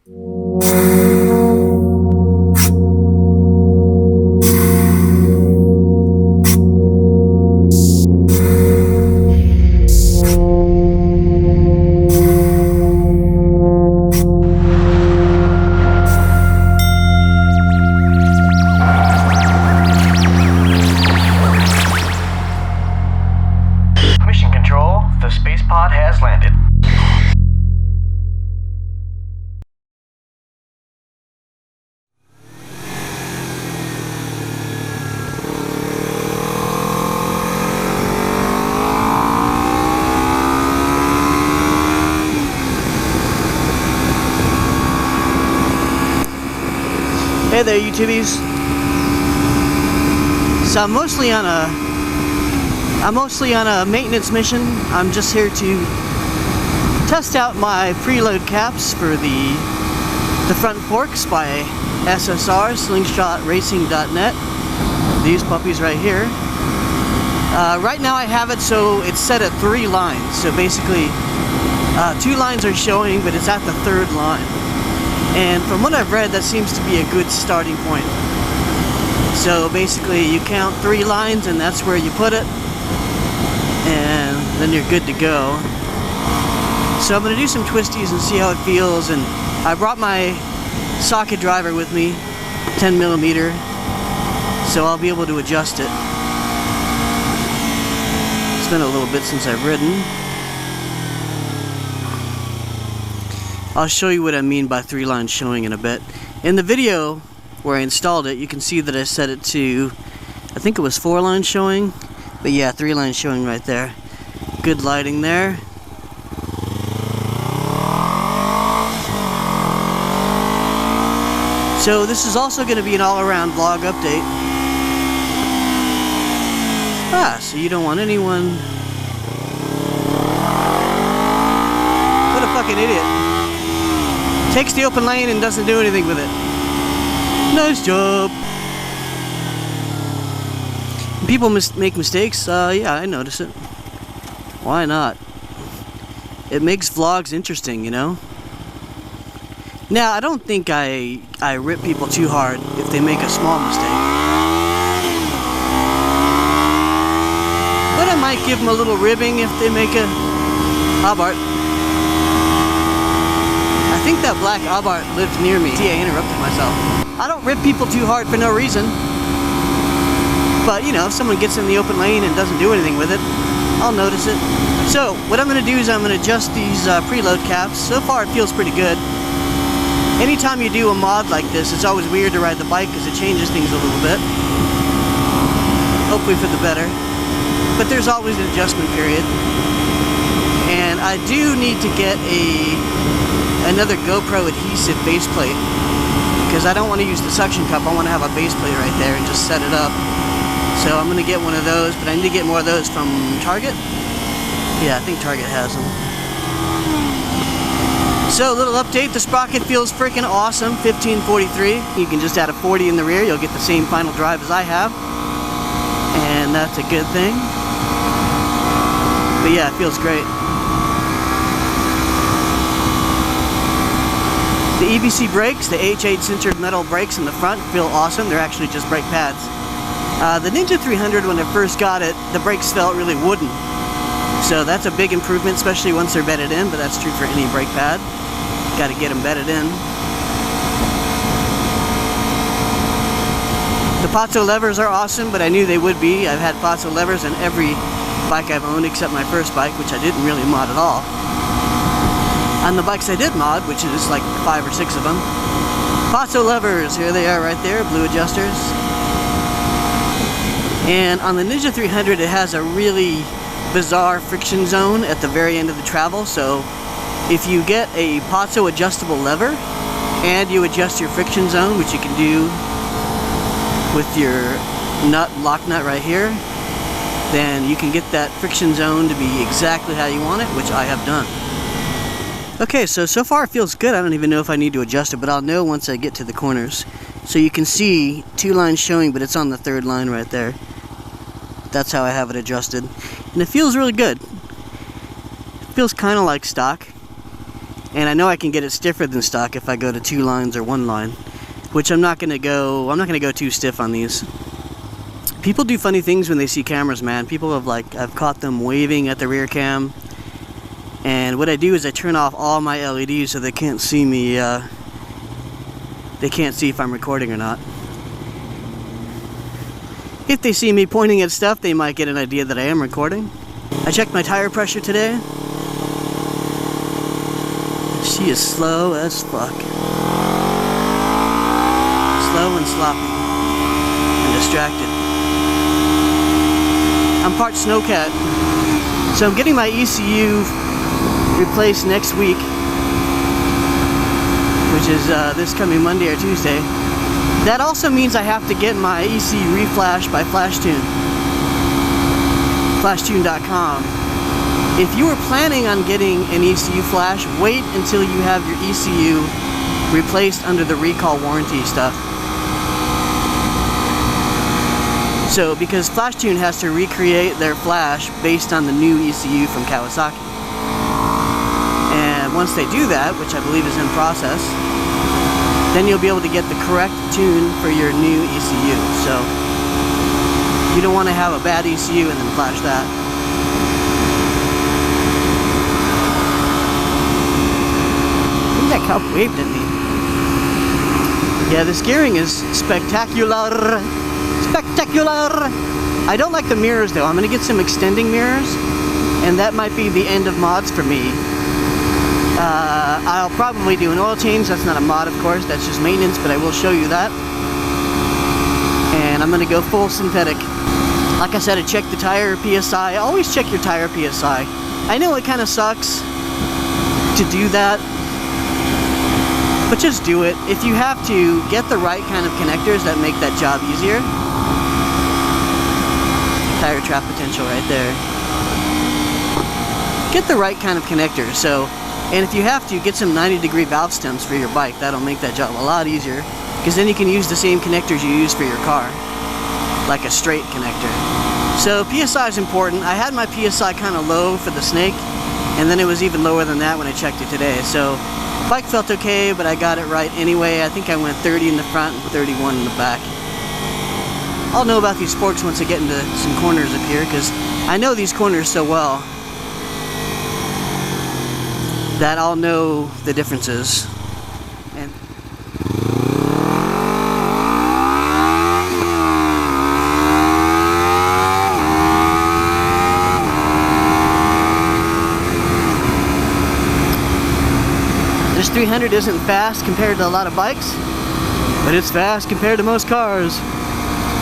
Mission Control, the space pod has landed. Hey there, YouTubies. So I'm mostly on a maintenance mission. I'm just here to test out my preload caps for the front forks by SSR slingshotracing.net. These puppies right here. Right now I have it so it's set at 3 lines. So basically 2 lines are showing, but it's at the 3rd line. And from what I've read, that seems to be a good starting point. So basically you count 3 lines and that's where you put it, and then you're good to go. So I'm going to do some twisties and see how it feels, and I brought my socket driver with me, 10mm, so I'll be able to adjust it. It's been a little bit since I've ridden. I'll show you what I mean by 3 lines showing in a bit. In the video where I installed it, you can see that I set it to, I think it was 4 lines showing, but yeah, 3 lines showing right there. Good lighting there. So this is also going to be an all-around vlog update. So you don't want anyone... What a fucking idiot. Takes the open lane and doesn't do anything with it. Nice job. People make mistakes. Yeah, I notice it. Why not? It makes vlogs interesting, you know? Now, I don't think I rip people too hard if they make a small mistake. But I might give them a little ribbing if they make a Abarth. I think that black Abarth lives near me. See, I interrupted myself. I don't rip people too hard for no reason. But, you know, if someone gets in the open lane and doesn't do anything with it, I'll notice it. So, what I'm going to do is I'm going to adjust these preload caps. So far, it feels pretty good. Anytime you do a mod like this, it's always weird to ride the bike because it changes things a little bit. Hopefully for the better. But there's always an adjustment period. And I do need to get another GoPro adhesive base plate, because I don't want to use the suction cup. I want to have a base plate right there and just set it up. So I'm going to get one of those, but I need to get more of those from Target. Yeah, I think Target has them. So, a little update. The sprocket feels freaking awesome. 1543. You can just add a 40 in the rear. You'll get the same final drive as I have. And that's a good thing. But yeah, it feels great. The EBC brakes, the H8 sintered metal brakes in the front feel awesome. They're actually just brake pads. The Ninja 300, when I first got it, the brakes felt really wooden. So that's a big improvement, especially once they're bedded in, but that's true for any brake pad. Got to get them bedded in. The Pozzo levers are awesome, but I knew they would be. I've had Pozzo levers in every bike I've owned except my first bike, which I didn't really mod at all. On the bikes I did mod, which is like 5 or 6 of them, Pozzo levers, here they are right there, blue adjusters. And on the Ninja 300, it has a really bizarre friction zone at the very end of the travel. So if you get a Pozzo adjustable lever and you adjust your friction zone, which you can do with your lock nut right here, then you can get that friction zone to be exactly how you want it, which I have done. Okay, so far it feels good. I don't even know if I need to adjust it, but I'll know once I get to the corners. So you can see 2 lines showing, but it's on the 3rd line right there. That's how I have it adjusted. And it feels really good. It feels kind of like stock. And I know I can get it stiffer than stock if I go to 2 lines or 1 line, which I'm not gonna go too stiff on these. People do funny things when they see cameras, man. People have I've caught them waving at the rear cam. And what I do is I turn off all my LEDs so they can't see me, they can't see if I'm recording or not. If they see me pointing at stuff, they might get an idea that I am recording. I checked my tire pressure today. She is slow as fuck. Slow and sloppy. And distracted. I'm part snowcat. So I'm getting my ECU replaced next week, which is this coming Monday or Tuesday. That also means I have to get my ECU reflashed by Flashtune. Flashtune.com. If you were planning on getting an ECU flash, wait until you have your ECU replaced under the recall warranty stuff. So, because Flashtune has to recreate their flash based on the new ECU from Kawasaki. And once they do that, which I believe is in process, then you'll be able to get the correct tune for your new ECU. So, you don't want to have a bad ECU and then flash that. That cop waved at me. Yeah, this gearing is spectacular. Spectacular! I don't like the mirrors though. I'm gonna get some extending mirrors, and that might be the end of mods for me. I'll probably do an oil change. That's not a mod, of course. That's just maintenance, but I will show you that. And I'm gonna go full synthetic. Like I said, I checked the tire PSI. Always check your tire PSI. I know it kind of sucks to do that, but just do it. If you have to, get the right kind of connectors that make that job easier. Tire trap potential right there. Get the right kind of connectors. So, and if you have to, get some 90-degree valve stems for your bike. That'll make that job a lot easier, because then you can use the same connectors you use for your car, like a straight connector. So PSI is important. I had my PSI kind of low for the Snake, and then it was even lower than that when I checked it today. So bike felt okay, but I got it right anyway. I think I went 30 in the front and 31 in the back. I'll know about these forks once I get into some corners up here, because I know these corners so well that I'll know the differences. And this 300 isn't fast compared to a lot of bikes, but it's fast compared to most cars.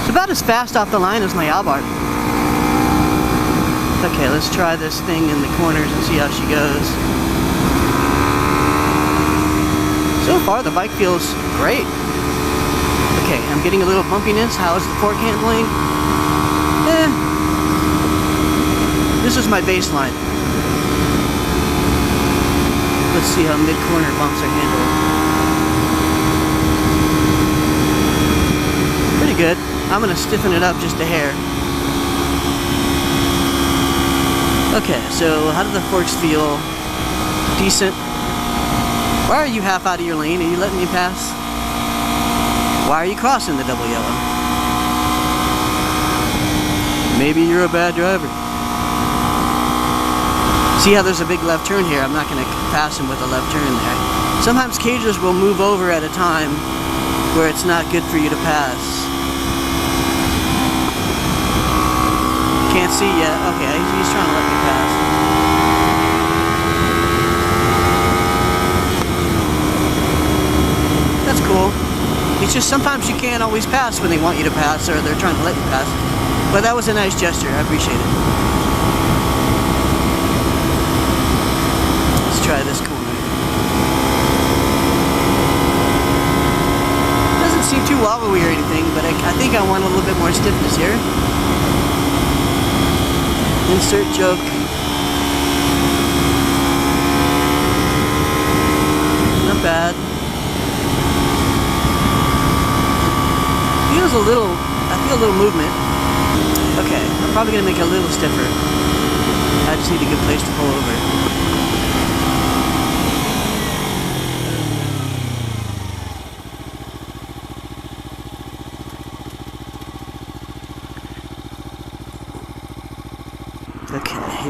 It's about as fast off the line as my Abarth. Okay, let's try this thing in the corners and see how she goes. So far, the bike feels great. Okay, I'm getting a little bumpiness. How is the fork handling? This is my baseline. Let's see how mid-corner bumps are handled. Pretty good. I'm gonna stiffen it up just a hair. Okay, so how do the forks feel? Decent. Why are you half out of your lane? Are you letting me pass? Why are you crossing the double yellow? Maybe you're a bad driver. See how there's a big left turn here? I'm not going to pass him with a left turn there. Sometimes cages will move over at a time where it's not good for you to pass. Can't see yet. Okay, he's trying to let me pass. That's cool. It's just sometimes you can't always pass when they want you to pass, or they're trying to let you pass. But that was a nice gesture. I appreciate it. Let's try this corner. Doesn't seem too wobbly or anything, but I think I want a little bit more stiffness here. Insert choke. Not bad. Feels a little, I feel a little movement. Okay, I'm probably gonna make it a little stiffer. I just need a good place to pull over.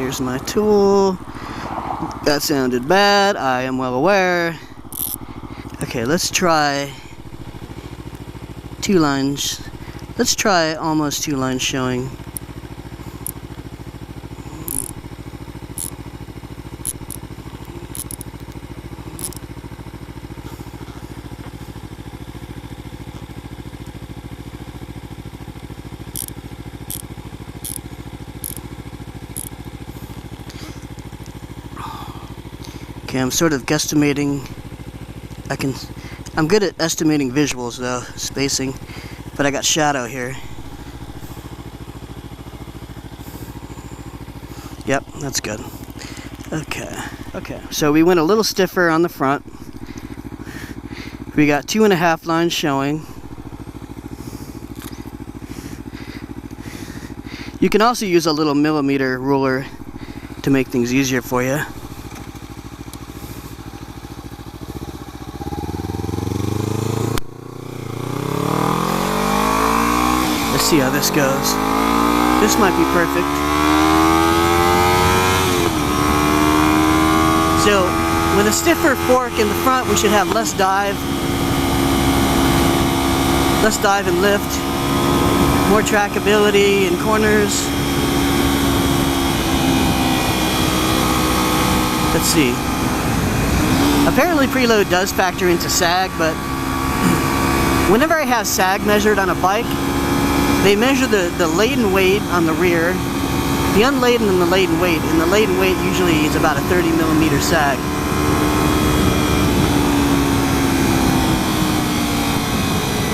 here's my tool. That sounded bad, I am well aware. Okay, let's try 2 lines. Let's try almost 2 lines showing. Okay, I'm sort of guesstimating. I'm good at estimating visuals though, spacing, but I got shadow here. Yep, that's good. Okay, so we went a little stiffer on the front. We got 2.5 lines showing. You can also use a little millimeter ruler to make things easier for you. Let's see how this goes. This might be perfect. So, with a stiffer fork in the front, we should have less dive and lift, more trackability in corners. Let's see. Apparently preload does factor into sag, but whenever I have sag measured on a bike, they measure the laden weight on the rear, the unladen and the laden weight, and the laden weight usually is about a 30mm sag.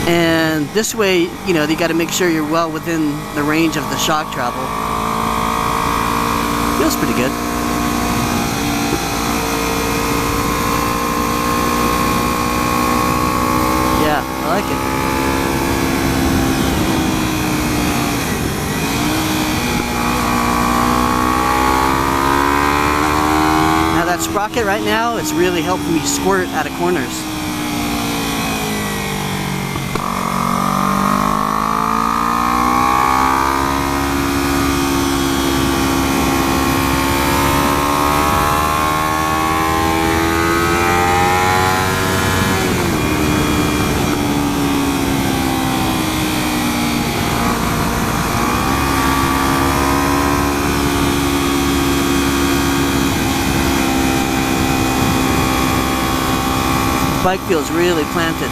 And this way, you know, you got to make sure you're well within the range of the shock travel. Feels pretty good. Yeah, I like it. That sprocket right now is really helping me squirt out of corners. Bike feels really planted.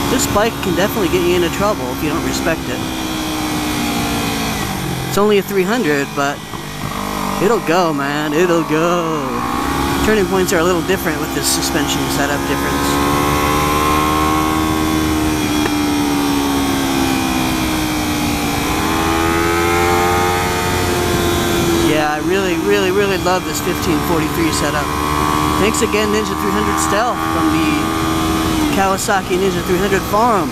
This bike can definitely get you into trouble if you don't respect it. It's only a 300, but it'll go, man. It'll go. Turning points are a little different with this suspension setup difference. Yeah, I really love this 1543 setup. Thanks again, Ninja 300 Stealth from the Kawasaki Ninja 300 forum.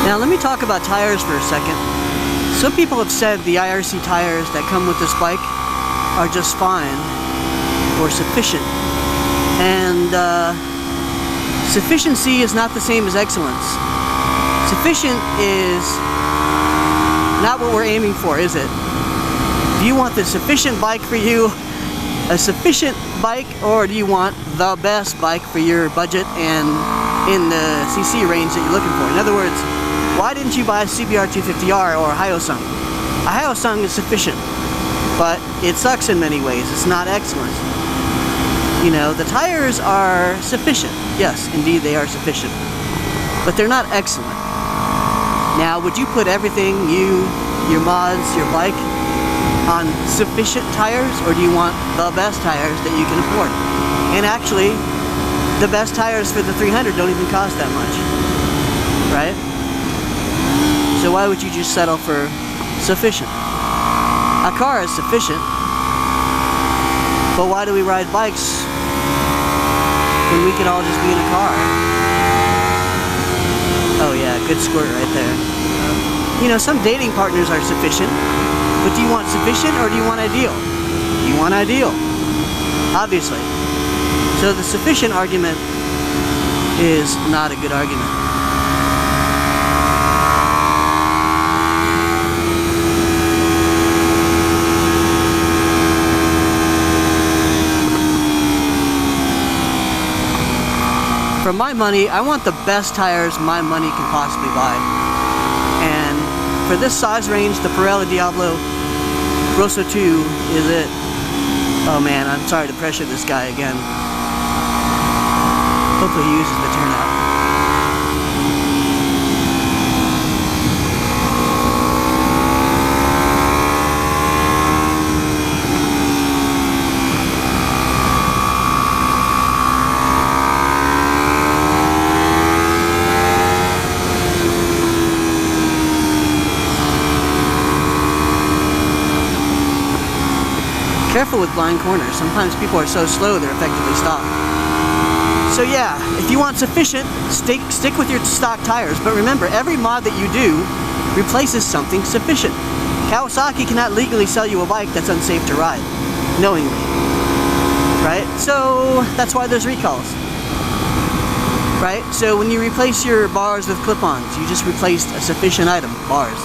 Now let me talk about tires for a second. Some people have said the IRC tires that come with this bike are just fine or sufficient. And sufficiency is not the same as excellence. Sufficient is not what we're aiming for, is it? Do you want the sufficient bike for you, a sufficient bike, or do you want the best bike for your budget and in the CC range that you're looking for? In other words, why didn't you buy a CBR 250R or a Hyosung? A Hyosung is sufficient, but it sucks in many ways. It's not excellent. You know, the tires are sufficient. Yes, indeed they are sufficient. But they're not excellent. Now, would you put everything, your mods, your bike, on sufficient tires? Or do you want the best tires that you can afford? And actually, the best tires for the 300 don't even cost that much. Right? So why would you just settle for sufficient? A car is sufficient, But why do we ride bikes when we could all just be in a car? Oh yeah, good squirt right there. You know, some dating partners are sufficient, but do you want sufficient or do you want ideal? You want ideal, obviously. So the sufficient argument is not a good argument. For my money, I want the best tires my money can possibly buy. And for this size range, the Pirelli Diablo Rosso 2 is it. Oh man, I'm sorry to pressure this guy again. Hopefully he uses the turnout. Careful with blind corners. Sometimes people are so slow they're effectively stopped. So yeah, if you want sufficient, stick with your stock tires. But remember, every mod that you do replaces something sufficient. Kawasaki cannot legally sell you a bike that's unsafe to ride, knowingly. Right? So that's why there's recalls. Right? So when you replace your bars with clip-ons, you just replaced a sufficient item, bars.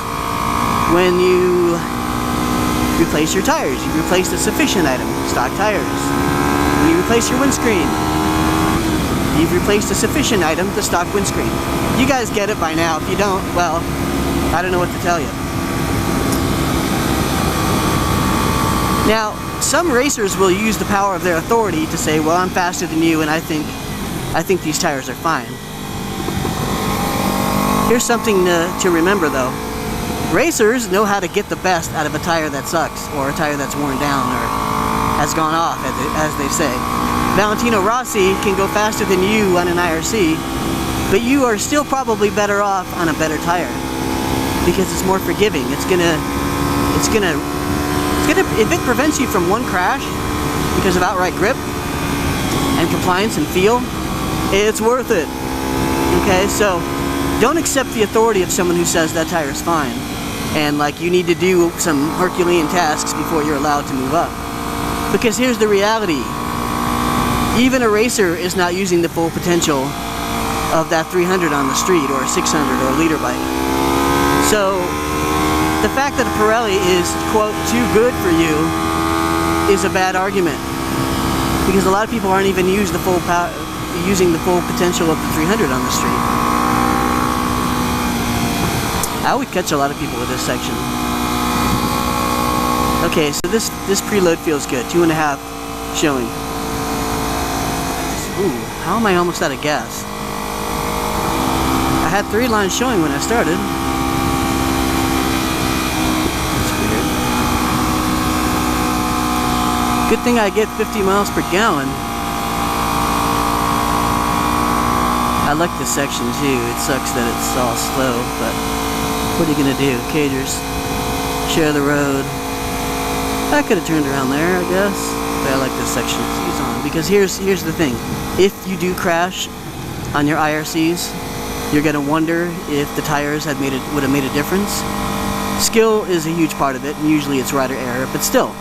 When you replace your tires, you replaced a sufficient item, stock tires. When you replace your windscreen, you've replaced a sufficient item, the stock windscreen. You guys get it by now. If you don't, well, I don't know what to tell you. Now, some racers will use the power of their authority to say, well, I'm faster than you and I think these tires are fine. Here's something to remember though. Racers know how to get the best out of a tire that sucks, or a tire that's worn down, or has gone off, as they say. Valentino Rossi can go faster than you on an IRC, but you are still probably better off on a better tire because it's more forgiving. If it prevents you from one crash because of outright grip and compliance and feel, it's worth it. Okay, so don't accept the authority of someone who says that tire is fine. And like you need to do some Herculean tasks before you're allowed to move up. Because here's the reality. Even a racer is not using the full potential of that 300 on the street, or a 600 or a liter bike. So the fact that a Pirelli is, quote, too good for you is a bad argument. Because a lot of people aren't even using the full potential of the 300 on the street. I would catch a lot of people with this section. Okay, so this preload feels good. 2.5 showing. Ooh, how am I almost out of gas? I had 3 lines showing when I started. That's weird. Good thing I get 50 miles per gallon. I like this section too. It sucks that it's all slow, but what are you gonna do? Cagers. Share the road. I could have turned around there, I guess. But I like this section. It's on. Because here's the thing. If you do crash on your IRCs, you're gonna wonder if the tires would have made a difference. Skill is a huge part of it, and usually it's rider error, but still.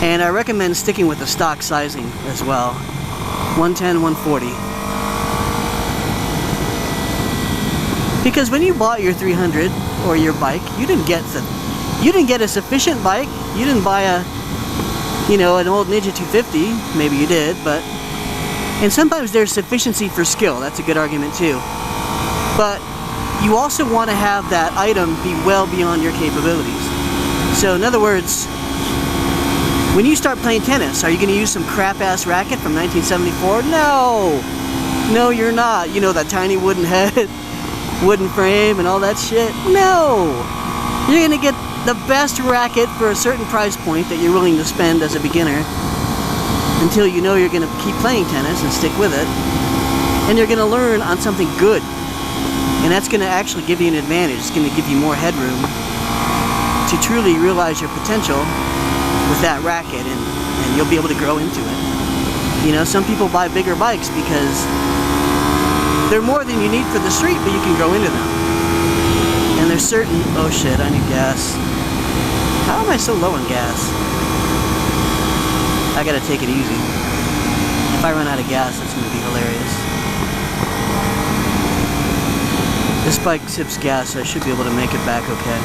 And I recommend sticking with the stock sizing as well. 110, 140. Because when you bought your 300 or your bike, you didn't get a sufficient bike. You didn't buy an old Ninja 250. Maybe you did, but and sometimes there's sufficiency for skill. That's a good argument too. But you also want to have that item be well beyond your capabilities. So in other words, when you start playing tennis, are you going to use some crap-ass racket from 1974? No, you're not. You know, that tiny wooden head. Wooden frame and all that shit? No! You're gonna get the best racket for a certain price point that you're willing to spend as a beginner until you know you're gonna keep playing tennis and stick with it, and you're gonna learn on something good, and that's gonna actually give you an advantage. It's gonna give you more headroom to truly realize your potential with that racket, and you'll be able to grow into it. You know, some people buy bigger bikes because they're more than you need for the street, but you can grow into them. And there's certain, oh shit, I need gas. How am I so low on gas? I gotta take it easy. If I run out of gas, that's gonna be hilarious. This bike sips gas, so I should be able to make it back okay.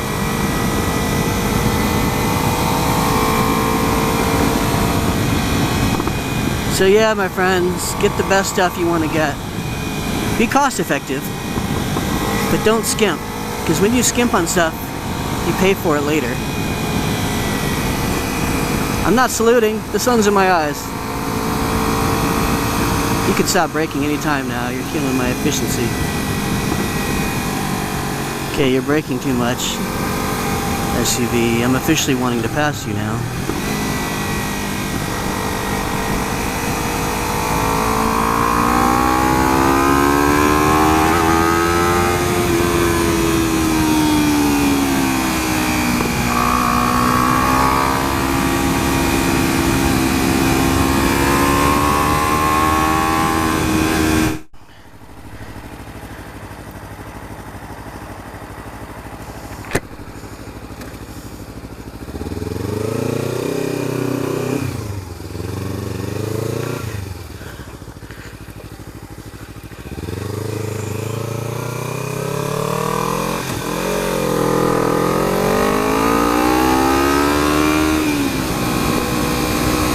So yeah, my friends, get the best stuff you want to get. Be cost effective, but don't skimp. Because when you skimp on stuff, you pay for it later. I'm not saluting, the sun's in my eyes. You can stop braking anytime now, you're killing my efficiency. Okay, you're braking too much. SUV, I'm officially wanting to pass you now.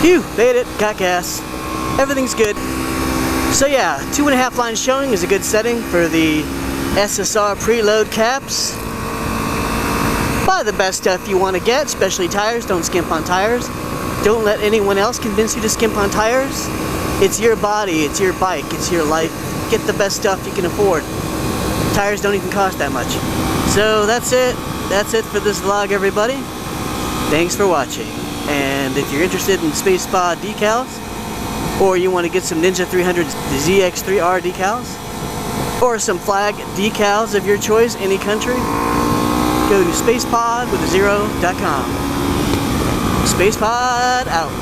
Phew, made it, got gas. Everything's good. So yeah, 2.5 line showing is a good setting for the SSR Preload-Caps. Buy the best stuff you want to get, especially tires. Don't skimp on tires. Don't let anyone else convince you to skimp on tires. It's your body, it's your bike, it's your life. Get the best stuff you can afford. Tires don't even cost that much. So that's it. That's it for this vlog, everybody. Thanks for watching. And if you're interested in Space Pod decals, or you want to get some Ninja 300 ZX3R decals, or some flag decals of your choice, any country, go to spacepod.com. SpacePod out.